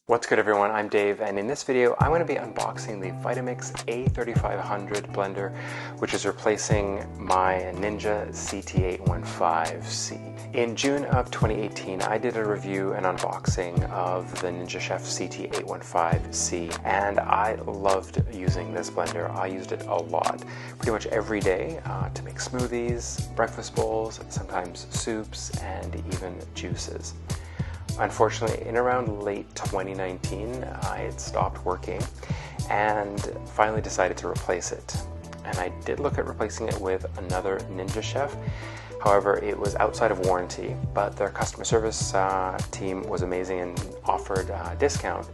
What's good everyone, I'm Dave, and in this video I'm going to be unboxing the Vitamix A3500 blender, which is replacing my Ninja CT815C. In June of 2018 I did a review and unboxing of the Ninja Chef CT815C, and I loved using this blender. I used it a lot, pretty much every day to make smoothies, breakfast bowls, sometimes soups, and even juices. Unfortunately, in around late 2019, I had stopped working and finally decided to replace it. And I did look at replacing it with another Ninja Chef. However, it was outside of warranty, but their customer service team was amazing and offered a discount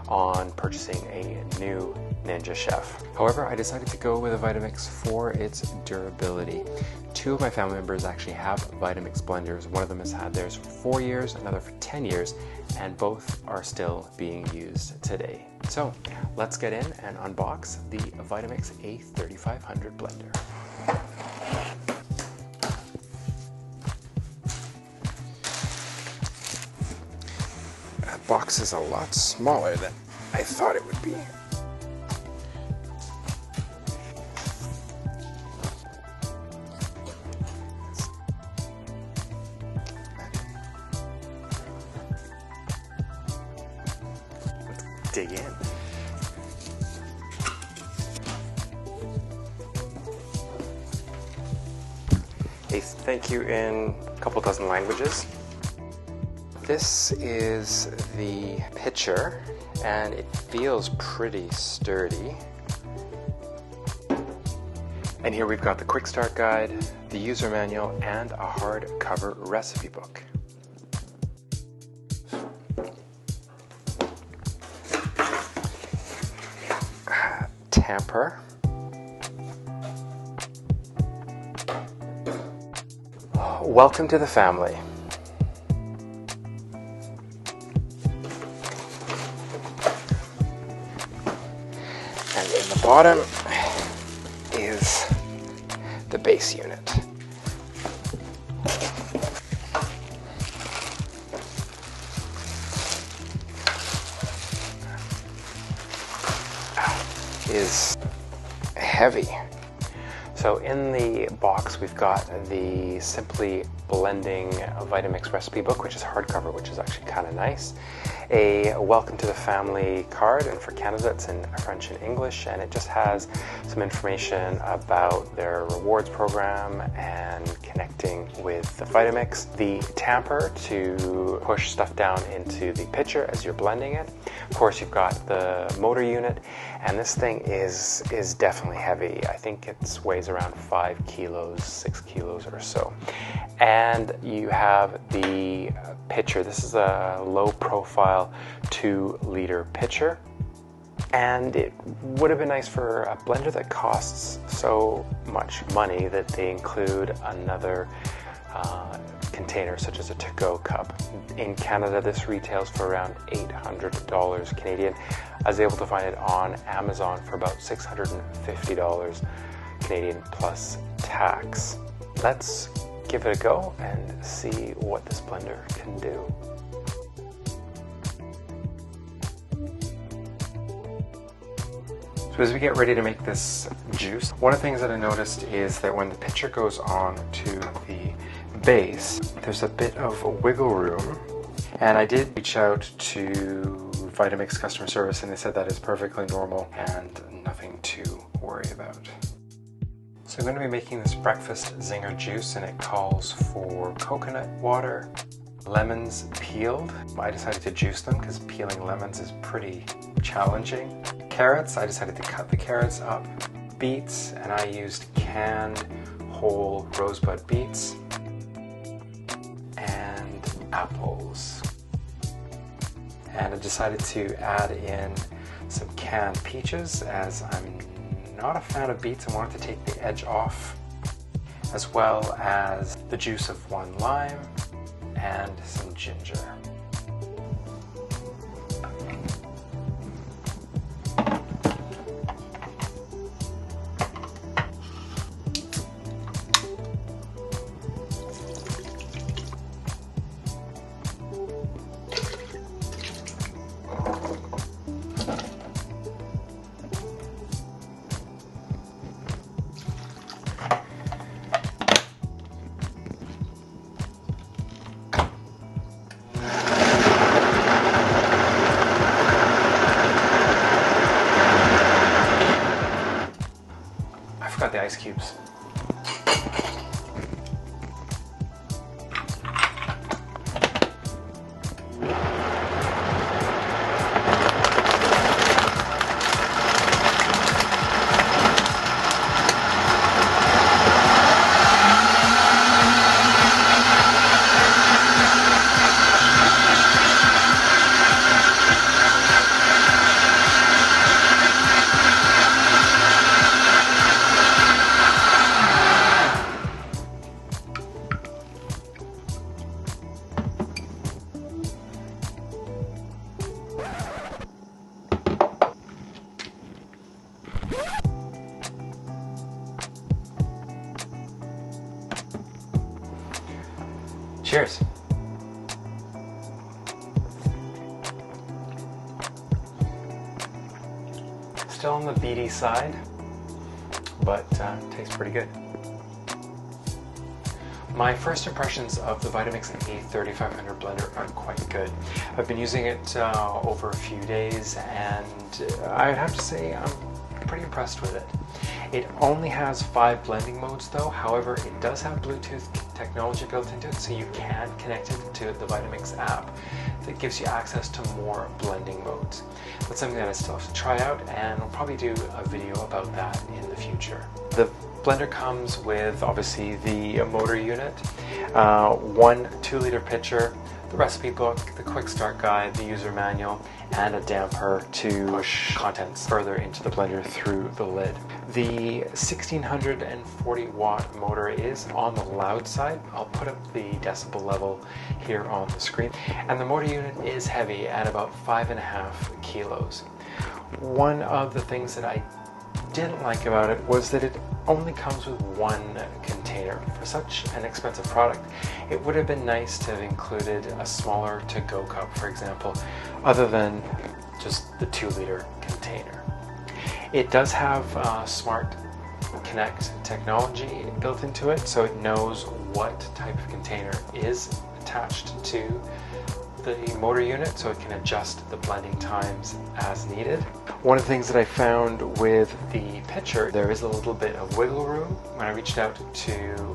on purchasing a new Ninja Chef. However, I decided to go with a Vitamix for its durability. Two of my family members actually have Vitamix blenders. One of them has had theirs for 4 years, another for 10 years, and both are still being used today. So let's get in and unbox the Vitamix A3500 blender. That box is a lot smaller than I thought it would be. Dig in. A thank you in a couple dozen languages. This is the pitcher, and it feels pretty sturdy. And here we've got the quick start guide, the user manual, and a hardcover recipe book. Tamper. Welcome to the family. And in the bottom is the base unit. Is heavy. So in the box we've got the Simply Blending Vitamix recipe book, which is hardcover, which is actually kind of nice. A welcome to the family card, and for Canada it's in French and English, and it just has some information about their rewards program and connecting with the Vitamix. The tamper to push stuff down into the pitcher as you're blending it. Of course, you've got the motor unit, and this thing is definitely heavy. I think it weighs around 5 kilos, 6 kilos or so. And you have the pitcher. This is a low profile 2-liter pitcher. And it would have been nice for a blender that costs so much money that they include another container, such as a to-go cup. In Canada, this retails for around $800 Canadian. I was able to find it on Amazon for about $650 Canadian plus tax. Let's give it a go and see what this blender can do. So as we get ready to make this juice, one of the things that I noticed is that when the pitcher goes on to the base, there's a bit of wiggle room. And I did reach out to Vitamix customer service, and they said that is perfectly normal and nothing to worry about. So I'm going to be making this breakfast Zinger juice, and it calls for coconut water, lemons peeled. I decided to juice them because peeling lemons is pretty challenging. Carrots, I decided to cut the carrots up. Beets, and I used canned whole rosebud beets. And apples. And I decided to add in some canned peaches, as I'm not a fan of beets and wanted to take the edge off, as well as the juice of 1 lime and some ginger. ice cubes. Cheers. Still on the beety side, but tastes pretty good. My first impressions of the Vitamix A3500 blender are quite good. I've been using it over a few days, and I'd have to say I'm pretty impressed with it. It only has 5 blending modes though. However, it does have Bluetooth technology built into it, so you can connect it to the Vitamix app that gives you access to more blending modes. That's something that I still have to try out, and I'll probably do a video about that in the future. The blender comes with obviously the motor unit, 1 2-liter pitcher, the recipe book, the quick start guide, the user manual, and a damper to push contents further into the blender through the lid. The 1640 watt motor is on the loud side. I'll put up the decibel level here on the screen. And the motor unit is heavy at about 5.5 kilos. One of the things that I didn't like about it was that it only comes with 1 container. For such an expensive product, it would have been nice to have included a smaller to-go cup, for example, other than just the 2-liter container. It does have Smart Connect technology built into it, so it knows what type of container is attached to the motor unit, so it can adjust the blending times as needed. One of the things that I found with the pitcher, there is a little bit of wiggle room. When I reached out to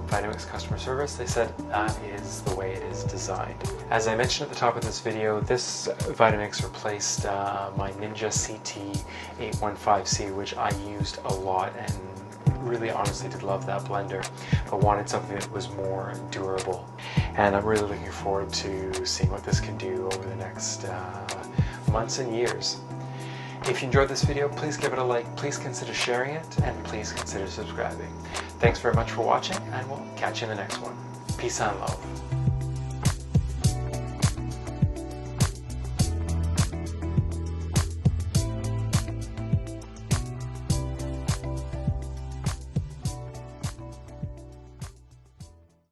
Vitamix customer service, they said that is the way it is designed. As I mentioned at the top of this video, this Vitamix replaced my Ninja CT815C, which I used a lot and really honestly did love that blender, but wanted something that was more durable. And I'm really looking forward to seeing what this can do over the next months and years. If you enjoyed this video, please give it a like, please consider sharing it, and please consider subscribing. Thanks very much for watching, and we'll catch you in the next one. Peace and love.